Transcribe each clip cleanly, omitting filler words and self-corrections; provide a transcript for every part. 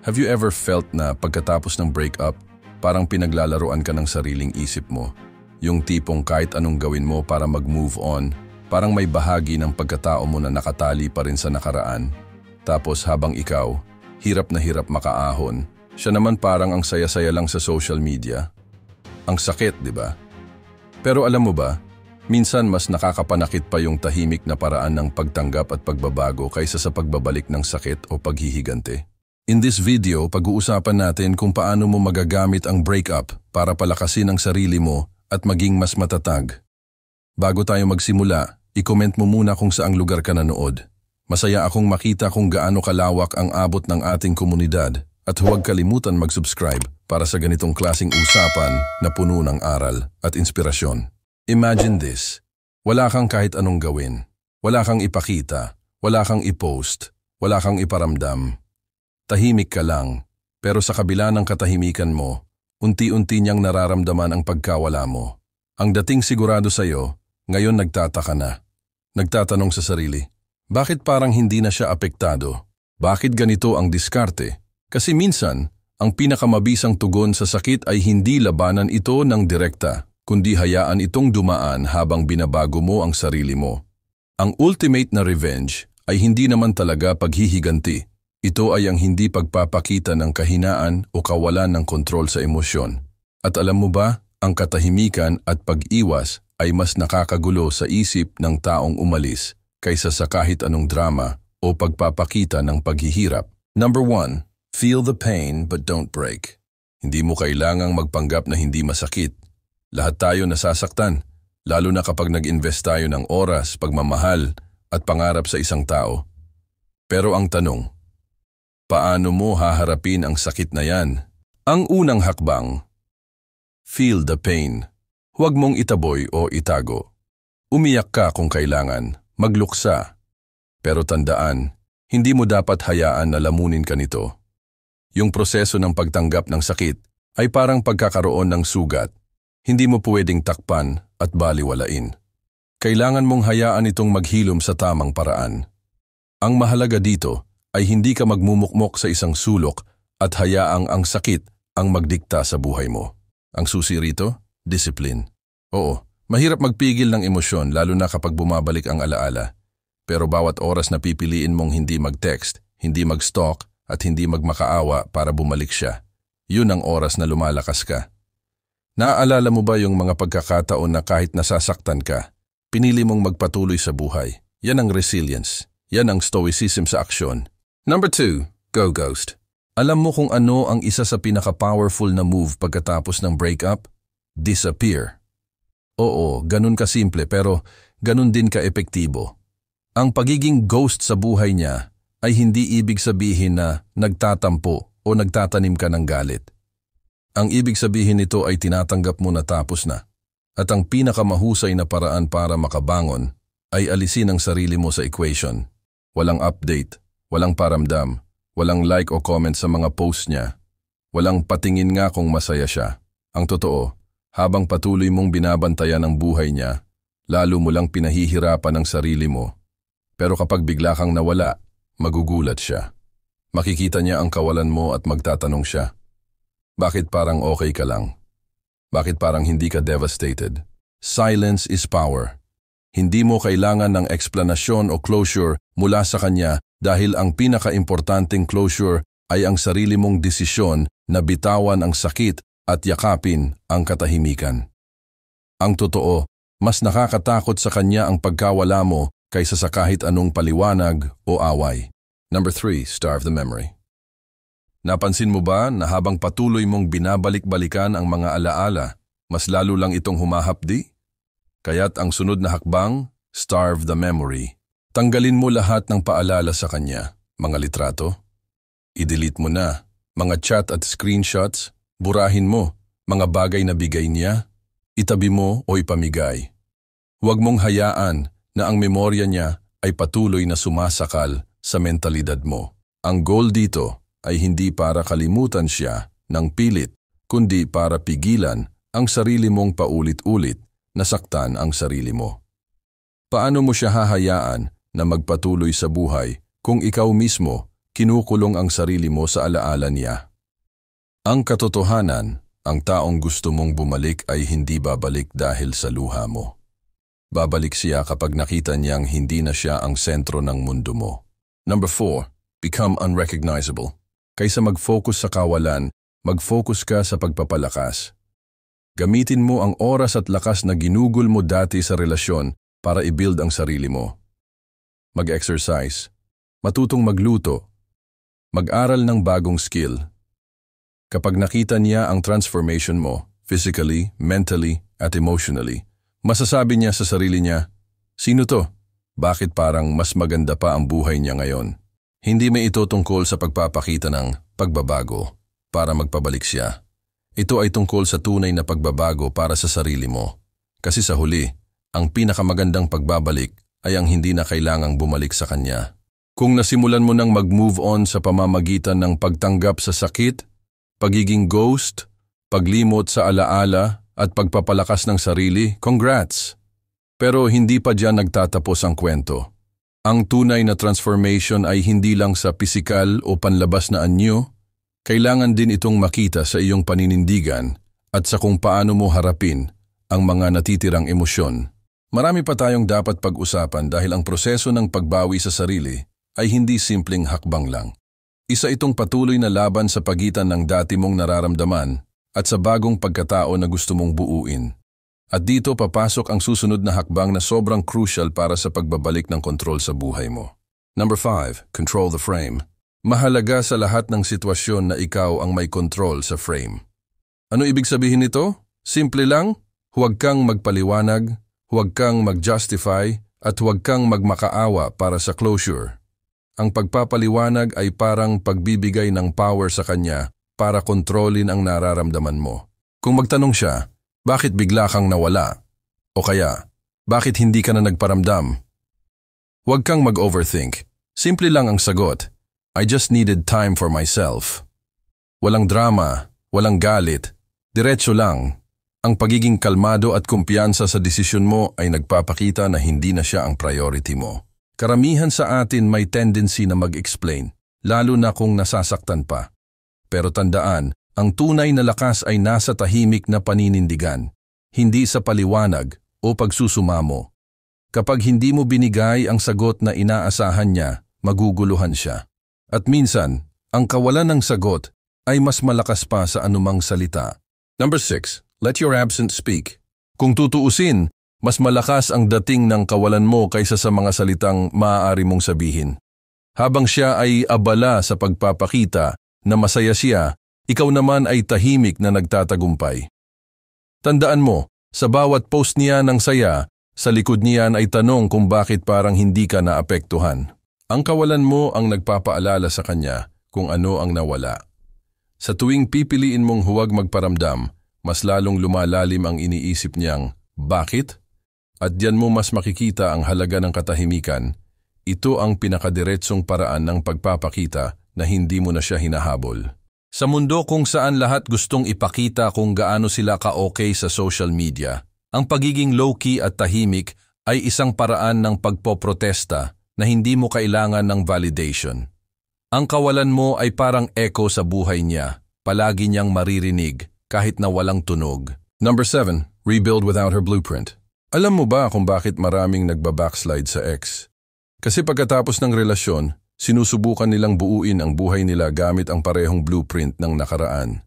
Have you ever felt na pagkatapos ng breakup, parang pinaglalaruan ka ng sariling isip mo? Yung tipong kahit anong gawin mo para mag-move on, parang may bahagi ng pagkatao mo na nakatali pa rin sa nakaraan. Tapos habang ikaw, hirap na hirap makaahon, siya naman parang ang saya-saya lang sa social media. Ang sakit, di ba? Pero alam mo ba, minsan mas nakakapanakit pa yung tahimik na paraan ng pagtanggap at pagbabago kaysa sa pagbabalik ng sakit o paghihigante. In this video, pag-uusapan natin kung paano mo magagamit ang breakup para palakasin ang sarili mo at maging mas matatag. Bago tayo magsimula, i-comment mo muna kung saang lugar ka nanood. Masaya akong makita kung gaano kalawak ang abot ng ating komunidad at huwag kalimutan mag-subscribe para sa ganitong klaseng usapan na puno ng aral at inspirasyon. Imagine this, wala kang kahit anong gawin, wala kang ipakita, wala kang i-post, wala kang iparamdam. Tahimik ka lang, pero sa kabila ng katahimikan mo, unti-unti niyang nararamdaman ang pagkawala mo. Ang dating sigurado sa'yo, ngayon nagtataka na. Nagtatanong sa sarili, bakit parang hindi na siya apektado? Bakit ganito ang diskarte? Kasi minsan, ang pinakamabisang tugon sa sakit ay hindi labanan ito ng direkta, kundi hayaan itong dumaan habang binabago mo ang sarili mo. Ang ultimate na revenge ay hindi naman talaga paghihiganti. Ito ay ang hindi pagpapakita ng kahinaan o kawalan ng kontrol sa emosyon. At alam mo ba, ang katahimikan at pag-iwas ay mas nakakagulo sa isip ng taong umalis kaysa sa kahit anong drama o pagpapakita ng paghihirap. Number 1, feel the pain but don't break. Hindi mo kailangang magpanggap na hindi masakit. Lahat tayo nasasaktan, lalo na kapag nag-invest tayo ng oras, pagmamahal at pangarap sa isang tao. Pero ang tanong, paano mo haharapin ang sakit na yan? Ang unang hakbang, feel the pain. Huwag mong itaboy o itago. Umiyak ka kung kailangan, magluksa. Pero tandaan, hindi mo dapat hayaan na lamunin ka nito. Yung proseso ng pagtanggap ng sakit ay parang pagkakaroon ng sugat. Hindi mo pwedeng takpan at baliwalain. Kailangan mong hayaan itong maghilom sa tamang paraan. Ang mahalaga dito ay hindi ka magmumukmok sa isang sulok at hayaang ang sakit ang magdikta sa buhay mo. Ang susi rito, discipline. Oo, mahirap magpigil ng emosyon lalo na kapag bumabalik ang alaala. Pero bawat oras na pipiliin mong hindi mag-text, hindi mag-stalk at hindi magmakaawa para bumalik siya, yun ang oras na lumalakas ka. Naaalala mo ba yung mga pagkakataon na kahit nasasaktan ka, pinili mong magpatuloy sa buhay? Yan ang resilience. Yan ang stoicism sa aksyon. Number 2, go ghost. Alam mo kung ano ang isa sa pinaka-powerful na move pagkatapos ng breakup? Disappear. Oo, ganun kasimple pero ganun din ka-epektibo. Ang pagiging ghost sa buhay niya ay hindi ibig sabihin na nagtatampo o nagtatanim ka ng galit. Ang ibig sabihin nito ay tinatanggap mo na tapos na. At ang pinakamahusay na paraan para makabangon ay alisin ang sarili mo sa equation. Walang update. Walang paramdam, walang like o comment sa mga post niya, walang patingin nga kung masaya siya. Ang totoo, habang patuloy mong binabantayan ang buhay niya, lalo mo lang pinahihirapan ang sarili mo. Pero kapag bigla kang nawala, magugulat siya. Makikita niya ang kawalan mo at magtatanong siya, bakit parang okay ka lang? Bakit parang hindi ka devastated? Silence is power. Hindi mo kailangan ng eksplanasyon o closure mula sa kanya dahil ang pinaka-importanting closure ay ang sarili mong desisyon na bitawan ang sakit at yakapin ang katahimikan. Ang totoo, mas nakakatakot sa kanya ang pagkawala mo kaysa sa kahit anong paliwanag o away. Number 3, starve the memory. Napansin mo ba na habang patuloy mong binabalik-balikan ang mga alaala, mas lalo lang itong humahapdi? Kaya't ang sunod na hakbang, starve the memory. Tanggalin mo lahat ng paalala sa kanya, mga litrato. I-delete mo na, mga chat at screenshots, burahin mo, mga bagay na bigay niya, itabi mo o ipamigay. Huwag mong hayaan na ang memorya niya ay patuloy na sumasakal sa mentalidad mo. Ang goal dito ay hindi para kalimutan siya ng pilit, kundi para pigilan ang sarili mong paulit-ulit na saktan ang sarili mo. Paano mo siya hahayaan na magpatuloy sa buhay kung ikaw mismo kinukulong ang sarili mo sa alaala niya. Ang katotohanan, ang taong gusto mong bumalik ay hindi babalik dahil sa luha mo. Babalik siya kapag nakita niyang hindi na siya ang sentro ng mundo mo. Number 4, become unrecognizable. Kaysa mag-focus sa kawalan, mag-focus ka sa pagpapalakas. Gamitin mo ang oras at lakas na ginugol mo dati sa relasyon para i-build ang sarili mo. Mag-exercise, matutong magluto, mag-aral ng bagong skill. Kapag nakita niya ang transformation mo, physically, mentally, at emotionally, masasabi niya sa sarili niya, "Sino to? Bakit parang mas maganda pa ang buhay niya ngayon?" Hindi may ito tungkol sa pagpapakita ng pagbabago para magpabalik siya. Ito ay tungkol sa tunay na pagbabago para sa sarili mo. Kasi sa huli, ang pinakamagandang pagbabalik ay ang hindi na kailangang bumalik sa kanya. Kung nasimulan mo nang mag-move on sa pamamagitan ng pagtanggap sa sakit, pagiging ghost, paglimot sa alaala, at pagpapalakas ng sarili, congrats! Pero hindi pa diyan nagtatapos ang kwento. Ang tunay na transformation ay hindi lang sa pisikal o panlabas na anyo, kailangan din itong makita sa iyong paninindigan at sa kung paano mo harapin ang mga natitirang emosyon. Marami pa tayong dapat pag-usapan dahil ang proseso ng pagbawi sa sarili ay hindi simpleng hakbang lang. Isa itong patuloy na laban sa pagitan ng dati mong nararamdaman at sa bagong pagkatao na gusto mong buuin. At dito papasok ang susunod na hakbang na sobrang crucial para sa pagbabalik ng kontrol sa buhay mo. Number 5, control the frame. Mahalaga sa lahat ng sitwasyon na ikaw ang may control sa frame. Ano ibig sabihin nito? Simple lang, huwag kang magpaliwanag, huwag kang mag-justify, at huwag kang magmakaawa para sa closure. Ang pagpapaliwanag ay parang pagbibigay ng power sa kanya para kontrolin ang nararamdaman mo. Kung magtanong siya, bakit bigla kang nawala? O kaya, bakit hindi ka na nagparamdam? Huwag kang mag-overthink. Simple lang ang sagot. I just needed time for myself. Walang drama, walang galit. Diretso lang. Ang pagiging kalmado at kumpiyansa sa desisyon mo ay nagpapakita na hindi na siya ang priority mo. Karamihan sa atin may tendency na mag-explain, lalo na kung nasasaktan pa. Pero tandaan, ang tunay na lakas ay nasa tahimik na paninindigan, hindi sa paliwanag o pagsusumamo. Kapag hindi mo binigay ang sagot na inaasahan niya, maguguluhan siya. At minsan, ang kawalan ng sagot ay mas malakas pa sa anumang salita. Number 6, let your absence speak. Kung tutuusin, mas malakas ang dating ng kawalan mo kaysa sa mga salitang maaari mong sabihin. Habang siya ay abala sa pagpapakita na masaya siya, ikaw naman ay tahimik na nagtatagumpay. Tandaan mo, sa bawat post niya ng saya, sa likod niyan ay tanong kung bakit parang hindi ka naapektuhan. Ang kawalan mo ang nagpapaalala sa kanya kung ano ang nawala. Sa tuwing pipiliin mong huwag magparamdam, mas lalong lumalalim ang iniisip niyang, bakit? At diyan mo mas makikita ang halaga ng katahimikan. Ito ang pinakadiretsong paraan ng pagpapakita na hindi mo na siya hinahabol. Sa mundo kung saan lahat gustong ipakita kung gaano sila ka-okay sa social media, ang pagiging low-key at tahimik ay isang paraan ng pagpoprotesta na hindi mo kailangan ng validation. Ang kawalan mo ay parang echo sa buhay niya, palagi niyang maririnig kahit na walang tunog. Number 7, rebuild without her blueprint. Alam mo ba kung bakit maraming nagbabackslide sa ex? Kasi pagkatapos ng relasyon, sinusubukan nilang buuin ang buhay nila gamit ang parehong blueprint ng nakaraan.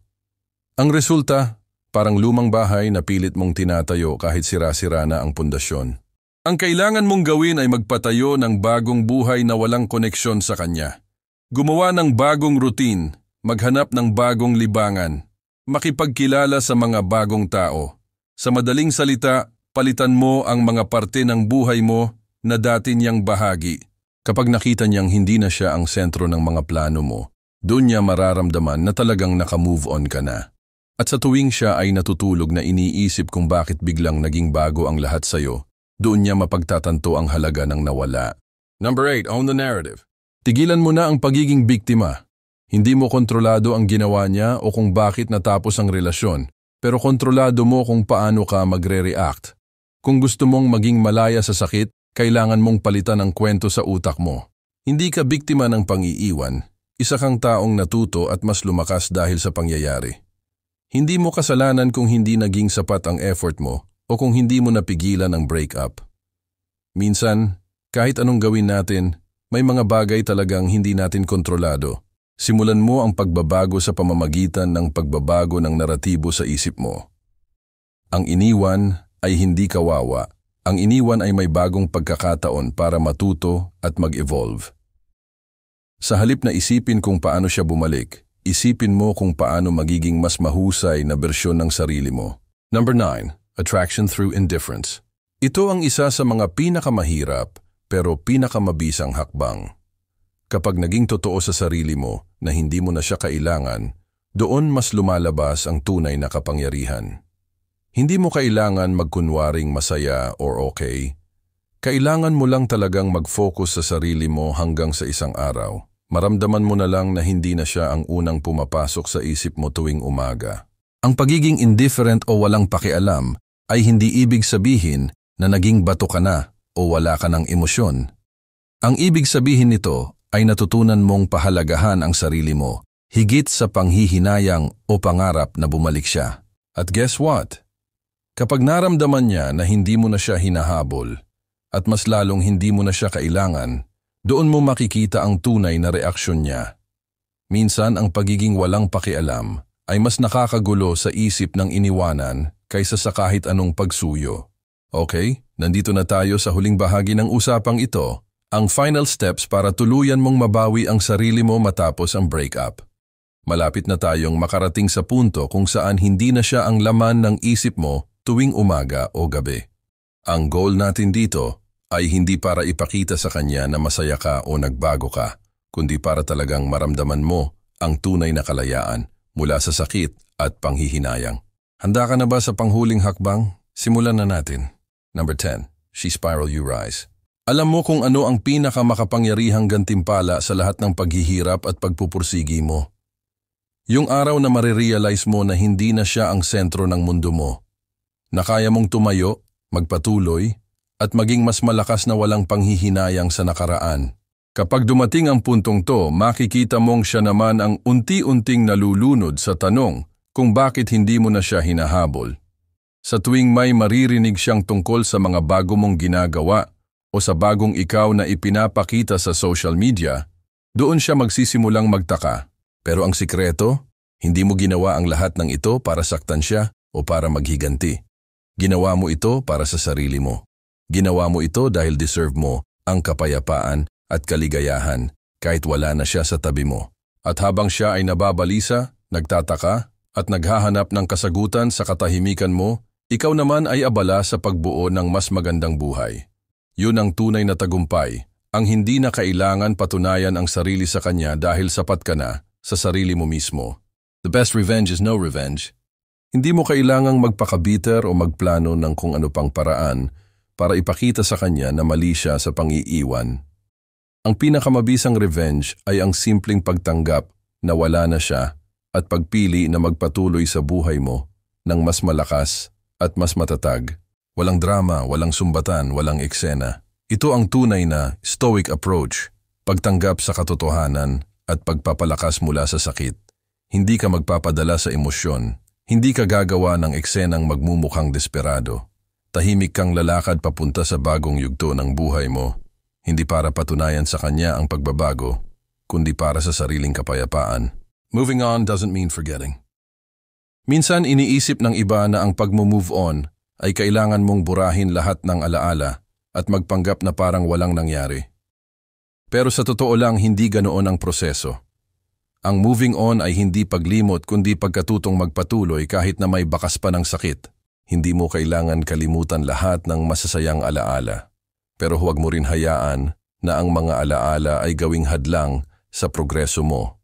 Ang resulta, parang lumang bahay na pilit mong tinatayo kahit sira-sira na ang pundasyon. Ang kailangan mong gawin ay magpatayo ng bagong buhay na walang koneksyon sa kanya. Gumawa ng bagong routine, maghanap ng bagong libangan, makipagkilala sa mga bagong tao. Sa madaling salita, palitan mo ang mga parte ng buhay mo na dati niyang bahagi. Kapag nakita niyang hindi na siya ang sentro ng mga plano mo, doon niya mararamdaman na talagang naka-move on ka na. At sa tuwing siya ay natutulog na iniisip kung bakit biglang naging bago ang lahat sa'yo, doon niya mapagtatanto ang halaga ng nawala. Number 8, own the narrative. Tigilan mo na ang pagiging biktima. Hindi mo kontrolado ang ginawa niya o kung bakit natapos ang relasyon, pero kontrolado mo kung paano ka magre-react. Kung gusto mong maging malaya sa sakit, kailangan mong palitan ang kwento sa utak mo. Hindi ka biktima ng pang-iiwan, Isa kang taong natuto at mas lumakas dahil sa pangyayari. Hindi mo kasalanan kung hindi naging sapat ang effort mo o kung hindi mo napigilan ang breakup. Minsan, kahit anong gawin natin, may mga bagay talagang hindi natin kontrolado. Simulan mo ang pagbabago sa pamamagitan ng pagbabago ng naratibo sa isip mo. Ang iniwan ay hindi kawawa. Ang iniwan ay may bagong pagkakataon para matuto at mag-evolve. Sa halip na isipin kung paano siya bumalik, isipin mo kung paano magiging mas mahusay na bersyon ng sarili mo. Number 9. Attraction through indifference. Ito ang isa sa mga pinakamahirap pero pinakamabisang hakbang. Kapag naging totoo sa sarili mo na hindi mo na siya kailangan, doon mas lumalabas ang tunay na kapangyarihan. Hindi mo kailangan magkunwaring masaya or okay. Kailangan mo lang talagang mag-focus sa sarili mo hanggang sa isang araw. Maramdaman mo na lang na hindi na siya ang unang pumapasok sa isip mo tuwing umaga. Ang pagiging indifferent o walang pakialam ay hindi ibig sabihin na naging bato ka na o wala ka ng emosyon. Ang ibig sabihin nito ay natutunan mong pahalagahan ang sarili mo, higit sa panghihinayang o pangarap na bumalik siya. At guess what? Kapag naramdaman niya na hindi mo na siya hinahabol at mas lalong hindi mo na siya kailangan, doon mo makikita ang tunay na reaksyon niya. Minsan ang pagiging walang pakialam ay mas nakakagulo sa isip ng iniwanan kaysa sa kahit anong pagsuyo. Okay, nandito na tayo sa huling bahagi ng usapang ito, ang final steps para tuluyan mong mabawi ang sarili mo matapos ang breakup. Malapit na tayong makarating sa punto kung saan hindi na siya ang laman ng isip mo tuwing umaga o gabi. Ang goal natin dito ay hindi para ipakita sa kanya na masaya ka o nagbago ka, kundi para talagang maramdaman mo ang tunay na kalayaan mula sa sakit at panghihinayang. Handa ka na ba sa panghuling hakbang? Simulan na natin. Number 10. She Spiral You Rise. Alam mo kung ano ang pinakamakapangyarihang gantimpala sa lahat ng paghihirap at pagpupursigi mo? Yung araw na marirealize mo na hindi na siya ang sentro ng mundo mo, na kaya mong tumayo, magpatuloy, at maging mas malakas na walang panghihinayang sa nakaraan. Kapag dumating ang puntong to, makikita mong siya naman ang unti-unting nalulunod sa tanong kung bakit hindi mo na siya hinahabol. Sa tuwing may maririnig siyang tungkol sa mga bago mong ginagawa o sa bagong ikaw na ipinapakita sa social media, doon siya magsisimulang magtaka. Pero ang sikreto, hindi mo ginawa ang lahat ng ito para saktan siya o para maghiganti. Ginawa mo ito para sa sarili mo. Ginawa mo ito dahil deserve mo ang kapayapaan at kaligayahan kahit wala na siya sa tabi mo. At habang siya ay nababalisa, nagtataka, at naghahanap ng kasagutan sa katahimikan mo, ikaw naman ay abala sa pagbuo ng mas magandang buhay. Yun ang tunay na tagumpay, ang hindi na kailangan patunayan ang sarili sa kanya dahil sapat ka na sa sarili mo mismo. The best revenge is no revenge. Hindi mo kailangang magpakabiter o magplano ng kung ano pang paraan para ipakita sa kanya na mali siya sa pang-iiwan. Ang pinakamabisang revenge ay ang simpleng pagtanggap na wala na siya at pagpili na magpatuloy sa buhay mo ng mas malakas at mas matatag. Walang drama, walang sumbatan, walang eksena. Ito ang tunay na stoic approach, pagtanggap sa katotohanan at pagpapalakas mula sa sakit. Hindi ka magpapadala sa emosyon, hindi ka gagawa ng eksenang magmumukhang desperado. Tahimik kang lalakad papunta sa bagong yugto ng buhay mo, hindi para patunayan sa kanya ang pagbabago, kundi para sa sariling kapayapaan. Moving on doesn't mean forgetting. Minsan iniisip ng iba na ang pag-move on ay kailangan mong burahin lahat ng alaala at magpanggap na parang walang nangyari. Pero sa totoo lang, hindi ganoon ang proseso. Ang moving on ay hindi paglimot kundi pagkatutong magpatuloy kahit na may bakas pa ng sakit. Hindi mo kailangan kalimutan lahat ng masasayang alaala. Pero huwag mo rin hayaan na ang mga alaala ay gawing hadlang sa progreso mo.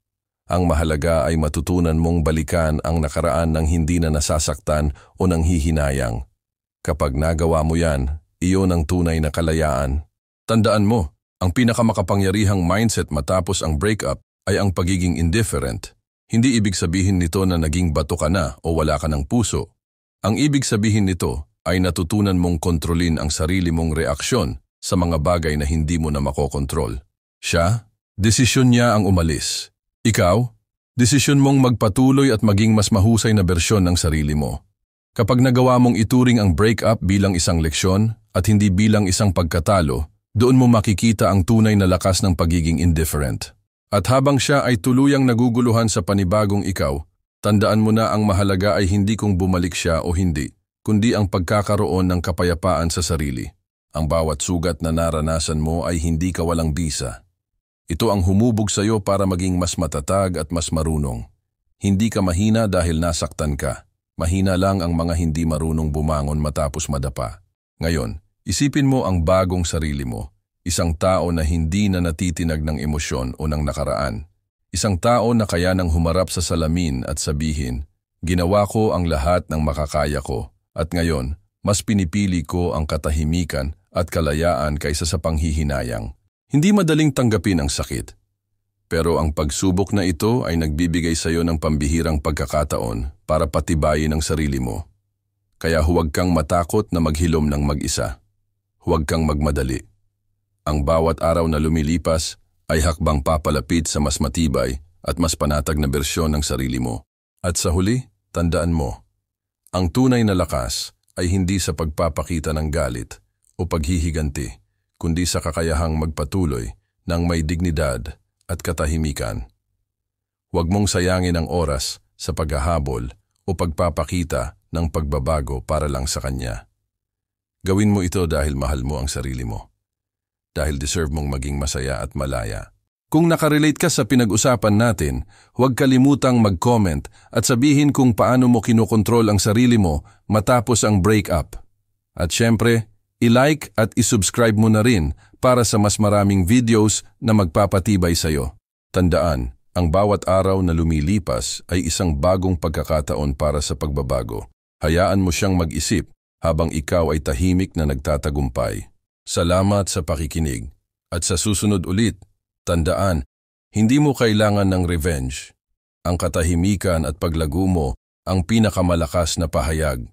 Ang mahalaga ay matutunan mong balikan ang nakaraan ng hindi na nasasaktan o nanghihinayang. Kapag nagawa mo yan, iyon ang tunay na kalayaan. Tandaan mo, ang pinakamakapangyarihang mindset matapos ang breakup ay ang pagiging indifferent. Hindi ibig sabihin nito na naging bato ka na o wala ka ng puso. Ang ibig sabihin nito ay natutunan mong kontrolin ang sarili mong reaksyon sa mga bagay na hindi mo na makokontrol. Siya, desisyon niya ang umalis. Ikaw, desisyon mong magpatuloy at maging mas mahusay na bersyon ng sarili mo. Kapag nagawa mong ituring ang breakup bilang isang leksyon at hindi bilang isang pagkatalo, doon mo makikita ang tunay na lakas ng pagiging indifferent. At habang siya ay tuluyang naguguluhan sa panibagong ikaw, tandaan mo na ang mahalaga ay hindi kung bumalik siya o hindi, kundi ang pagkakaroon ng kapayapaan sa sarili. Ang bawat sugat na naranasan mo ay hindi ka walang bisa. Ito ang humubog sa iyo para maging mas matatag at mas marunong. Hindi ka mahina dahil nasaktan ka. Mahina lang ang mga hindi marunong bumangon matapos madapa. Ngayon, isipin mo ang bagong sarili mo. Isang tao na hindi na natitinag ng emosyon o ng nakaraan. Isang tao na kaya nang humarap sa salamin at sabihin, "Ginawa ko ang lahat ng makakaya ko, at ngayon, mas pinipili ko ang katahimikan at kalayaan kaysa sa panghihinayang." Hindi madaling tanggapin ang sakit. Pero ang pagsubok na ito ay nagbibigay sa iyo ng pambihirang pagkakataon para patibayin ang sarili mo. Kaya huwag kang matakot na maghilom ng mag-isa. Huwag kang magmadali. Ang bawat araw na lumilipas ay hakbang papalapit sa mas matibay at mas panatag na bersyon ng sarili mo. At sa huli, tandaan mo, ang tunay na lakas ay hindi sa pagpapakita ng galit o paghihiganti, kundi sa kakayahang magpatuloy ng may dignidad at katahimikan. Huwag mong sayangin ang oras sa paghahabol o pagpapakita ng pagbabago para lang sa kanya. Gawin mo ito dahil mahal mo ang sarili mo. Dahil deserve mong maging masaya at malaya. Kung nakarelate ka sa pinag-usapan natin, huwag kalimutang mag-comment at sabihin kung paano mo kinokontrol ang sarili mo matapos ang breakup. At syempre, i-like at i-subscribe mo na rin para sa mas maraming videos na magpapatibay sa iyo. Tandaan, ang bawat araw na lumilipas ay isang bagong pagkakataon para sa pagbabago. Hayaan mo siyang mag-isip habang ikaw ay tahimik na nagtatagumpay. Salamat sa pakikinig. At sa susunod ulit, tandaan, hindi mo kailangan ng revenge. Ang katahimikan at paglago mo ang pinakamalakas na pahayag